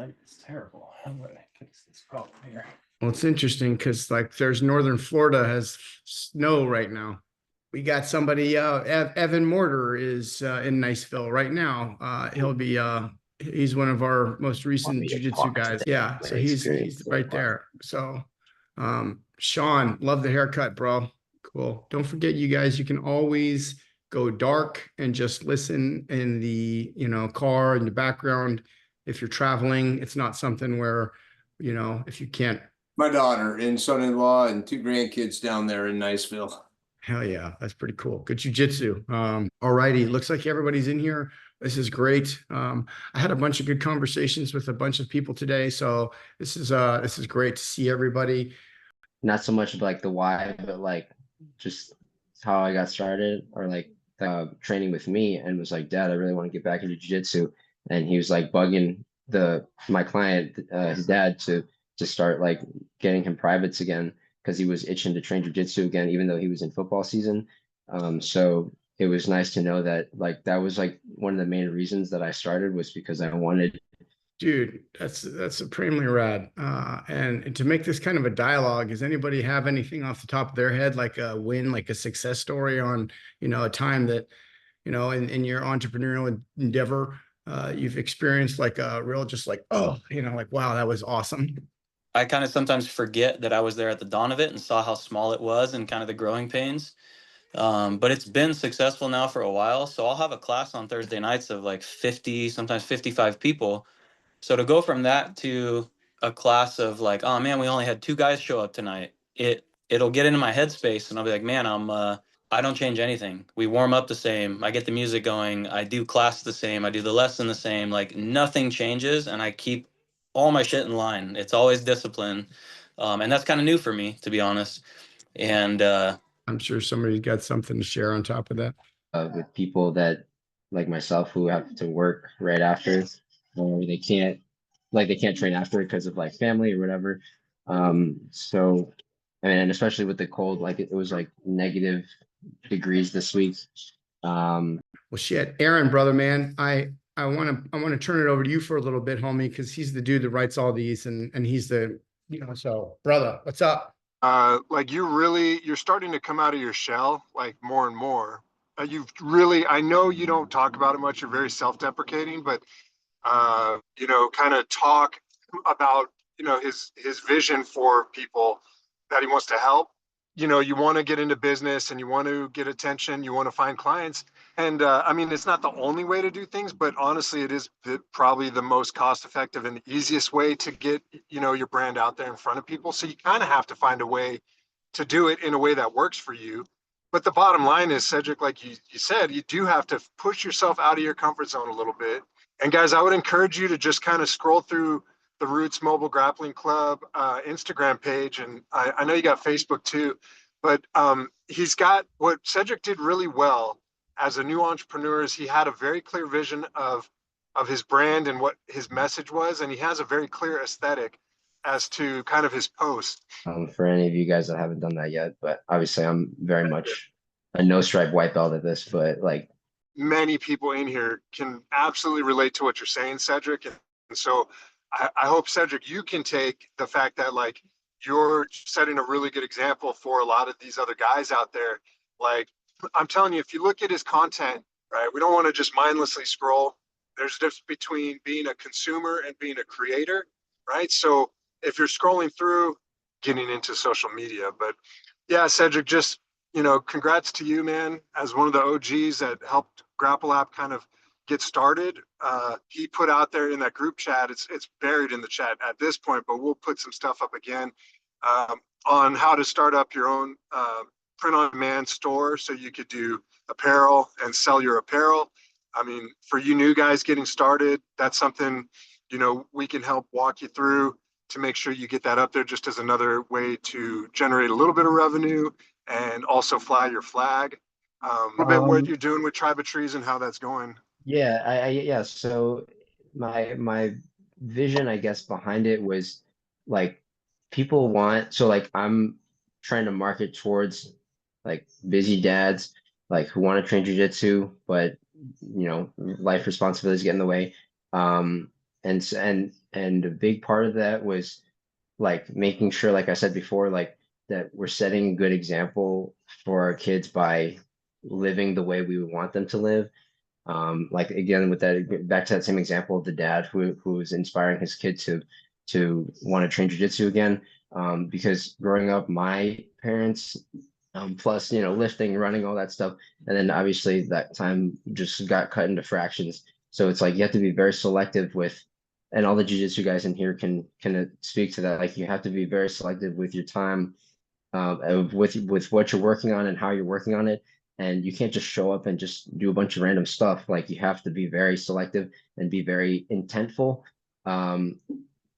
light is terrible. I'm gonna fix this problem here. Well, it's interesting because like there's northern Florida has snow right now. We got somebody, Evan Mortar is in Niceville right now. He's one of our most recent jujitsu guys. Yeah, so he's right there. So Sean, love the haircut, bro. Cool. Don't forget, you guys, you can always go dark and just listen in the car in the background. If you're traveling, it's not something where, if you can't. My daughter and son-in-law and 2 grandkids down there in Niceville. Hell yeah, that's pretty cool. Good jujitsu. All righty, looks like everybody's in here. This is great. I had a bunch of good conversations with a bunch of people today, so this is great to see everybody. Not so much like the why, but like just how I got started, or like training with me, and was like, Dad, I really want to get back into jiu-jitsu. And he was like bugging my client, his dad, to start like getting him privates again, because he was itching to train jiu-jitsu again, even though he was in football season. So it was nice to know that like that was like one of the main reasons that I started, was because I wanted. Dude, that's supremely rad. And to make this kind of a dialogue, does anybody have anything off the top of their head, like a win, like a success story on, a time that, in your entrepreneurial endeavor, you've experienced like a real, just like, oh, like, wow, that was awesome. I kind of sometimes forget that I was there at the dawn of it and saw how small it was and kind of the growing pains. But it's been successful now for a while. So I'll have a class on Thursday nights of like 50, sometimes 55 people. So to go from that to a class of like, oh man, we only had 2 guys show up tonight. It'll get into my headspace and I'll be like, man, I don't change anything. We warm up the same. I get the music going. I do class the same. I do the lesson the same. Like nothing changes, and I keep all my shit in line. It's always discipline. And that's kind of new for me, to be honest. And I'm sure somebody's got something to share on top of that. With people that like myself who have to work right after, or they can't train after because of like family or whatever. So, and especially with the cold, like it was like negative degrees this week. Well, shit, Aaron, brother, man, I want to turn it over to you for a little bit, homie, because he's the dude that writes all these, and he's the, so brother, what's up? Like you're starting to come out of your shell, like more and more. I know you don't talk about it much. You're very self-deprecating, but kind of talk about, his vision for people that he wants to help. You want to get into business and you want to get attention, you want to find clients. And I mean, it's not the only way to do things, but honestly, it is probably the most cost effective and the easiest way to get, your brand out there in front of people. So you kind of have to find a way to do it in a way that works for you. But the bottom line is, Cedric, like you said, you do have to push yourself out of your comfort zone a little bit. And guys, I would encourage you to just kind of scroll through the ROOTS Mobile Grappling Club Instagram page. And I know you got Facebook too, but he's got, what Cedric did really well as a new entrepreneur is he had a very clear vision of his brand and what his message was. And he has a very clear aesthetic as to kind of his post. For any of you guys that haven't done that yet, but obviously I'm very much a no stripe white belt at this, but like many people in here can absolutely relate to what you're saying, Cedric. And so I hope, Cedric, you can take the fact that like you're setting a really good example for a lot of these other guys out there. Like, I'm telling you, if you look at his content, right, we don't want to just mindlessly scroll. There's a difference between being a consumer and being a creator, right? So if you're scrolling through, getting into social media, but yeah, Cedric, just, congrats to you, man, as one of the OGs that helped GrapplApp kind of get started. He put out there in that group chat, it's buried in the chat at this point, but we'll put some stuff up again on how to start up your own print-on-demand store so you could do apparel and sell your apparel. I mean, for you new guys getting started, that's something, we can help walk you through to make sure you get that up there, just as another way to generate a little bit of revenue and also fly your flag. A bit what you're doing with Tribe of Trees and how that's going. Yeah, yeah. So my vision, I guess, behind it was like people want, so like I'm trying to market towards like busy dads, like who want to train jujitsu, but life responsibilities get in the way. and a big part of that was like making sure, like I said before, like that we're setting a good example for our kids by living the way we would want them to live. Like again, with that, back to that same example of the dad who's inspiring his kid to want to train jujitsu again. Because growing up, my parents, plus lifting, running, all that stuff, and then obviously that time just got cut into fractions. So it's like you have to be very selective with, and all the jujitsu guys in here can speak to that. Like you have to be very selective with your time, with what you're working on and how you're working on it. And you can't just show up and just do a bunch of random stuff. Like you have to be very selective and be very intentful. Um,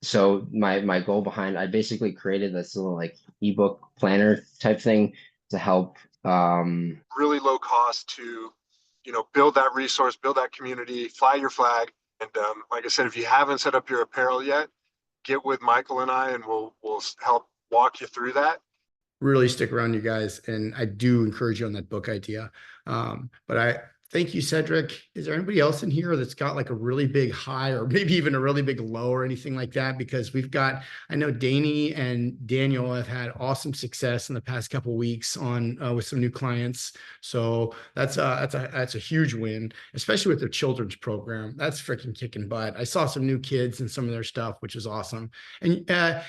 so my goal behind, I basically created this little like ebook planner type thing to help. Really low cost to, build that resource, build that community, fly your flag. And like I said, if you haven't set up your apparel yet, get with Michael and I, and we'll help walk you through that. Really stick around, you guys, and I do encourage you on that book idea. But I thank you, Cedric. Is there anybody else in here that's got like a really big high or maybe even a really big low or anything like that? Because I know Danny and Daniel have had awesome success in the past couple of weeks on with some new clients. So that's a huge win, especially with their children's program. That's freaking kicking butt. I saw some new kids and some of their stuff, which is awesome. And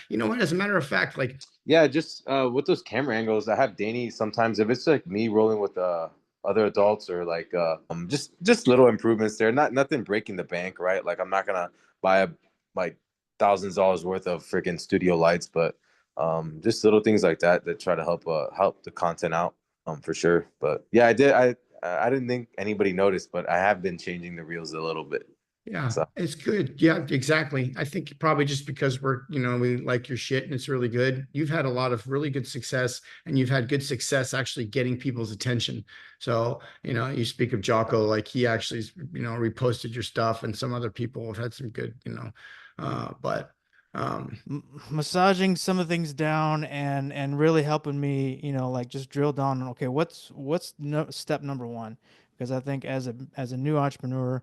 you know what? As a matter of fact, like, yeah, just with those camera angles, I have Danny sometimes if it's like me rolling with other adults or like just little improvements there. Nothing breaking the bank, right? Like I'm not gonna buy like thousands of dollars worth of freaking studio lights, but just little things like that that try to help the content out for sure. But yeah, I didn't think anybody noticed, but I have been changing the reels a little bit. yeah, So it's good. Yeah, exactly. I think probably just because we like your shit and it's really good. You've had a lot of really good success and you've had good success actually getting people's attention. So, you speak of Jocko, like he actually, reposted your stuff and some other people have had some good, but massaging some of things down and really helping me, like just drill down on, okay, what's no, step number one? Because I think as a new entrepreneur,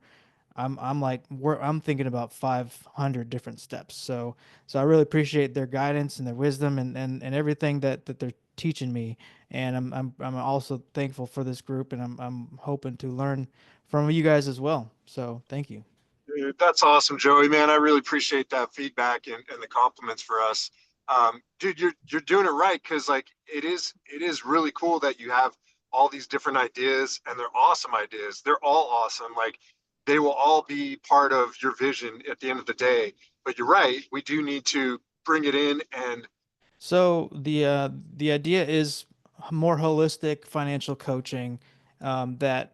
I'm thinking about 500 different steps. So I really appreciate their guidance and their wisdom and everything that they're teaching me. And I'm also thankful for this group, and I'm hoping to learn from you guys as well. So thank you. Dude, that's awesome, Joey, man. I really appreciate that feedback and the compliments for us. Dude, you're doing it right, because like it is really cool that you have all these different ideas, and they're awesome ideas. They're all awesome. Like they will all be part of your vision at the end of the day. But you're right, we do need to bring it in. And So the idea is more holistic financial coaching, that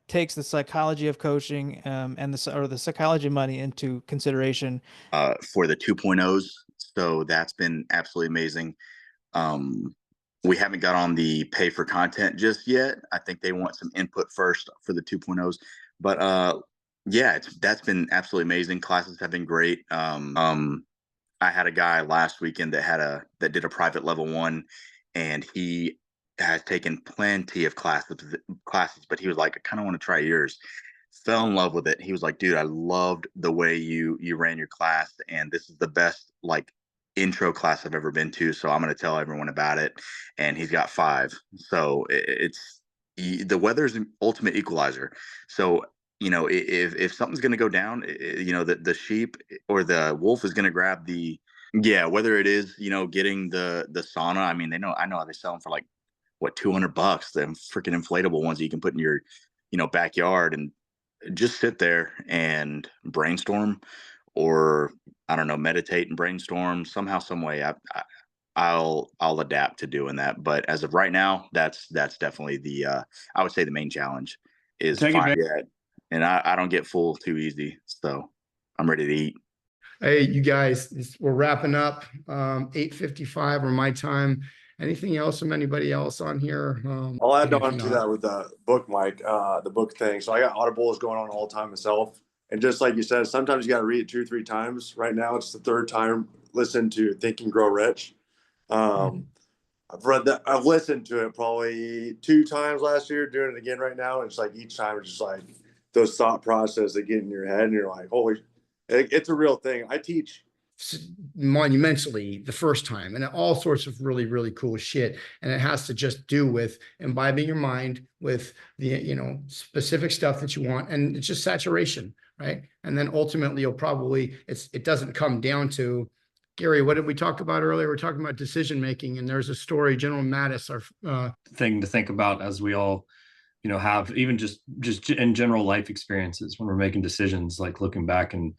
takes the psychology of coaching, and the psychology of money into consideration. For the 2.0s. So that's been absolutely amazing. We haven't got on the pay for content just yet. I think they want some input first for the 2.0s. But yeah, that's been absolutely amazing. Classes have been great. I had a guy last weekend that did a private level 1, and he has taken plenty of classes, but he was like, I kind of want to try yours. Fell in love with it. He was like, dude, I loved the way you ran your class, and this is the best like intro class I've ever been to. So I'm going to tell everyone about it. And he's got 5. So the weather's an ultimate equalizer. So if something's going to go down, the sheep or the wolf is going to grab whether it is, getting the sauna. I mean, I know they sell them for like what, $200, them freaking inflatable ones that you can put in your, backyard and just sit there and brainstorm, or I don't know, meditate and brainstorm somehow, some way. I'll adapt to doing that. But as of right now, that's definitely I would say the main challenge is finding it. And I don't get full too easy. So I'm ready to eat. hey, you guys, we're wrapping up. 8:55 or my time. Anything else from anybody else on here? I'll add on to that with the book, Mike, the book thing. So I got audibles going on all the time myself. And just like you said, sometimes you got to read it 2 or 3 times. Right now, it's the 3rd time listen to Think and Grow Rich. I've read that. I've listened to it probably 2 times last year, doing it again right now. And it's like each time it's just like those thought processes that get in your head, and you're like, holy, It's a real thing. I teach monumentally the first time, and all sorts of really, really cool shit. And it has to just do with imbibing your mind with the, specific stuff that you want. And it's just saturation, right? And then ultimately you'll probably, it doesn't come down to, Gary, what did we talk about earlier? We're talking about decision making, and there's a story, General Mattis, our thing to think about as we all, have even just in general life experiences when we're making decisions, like looking back and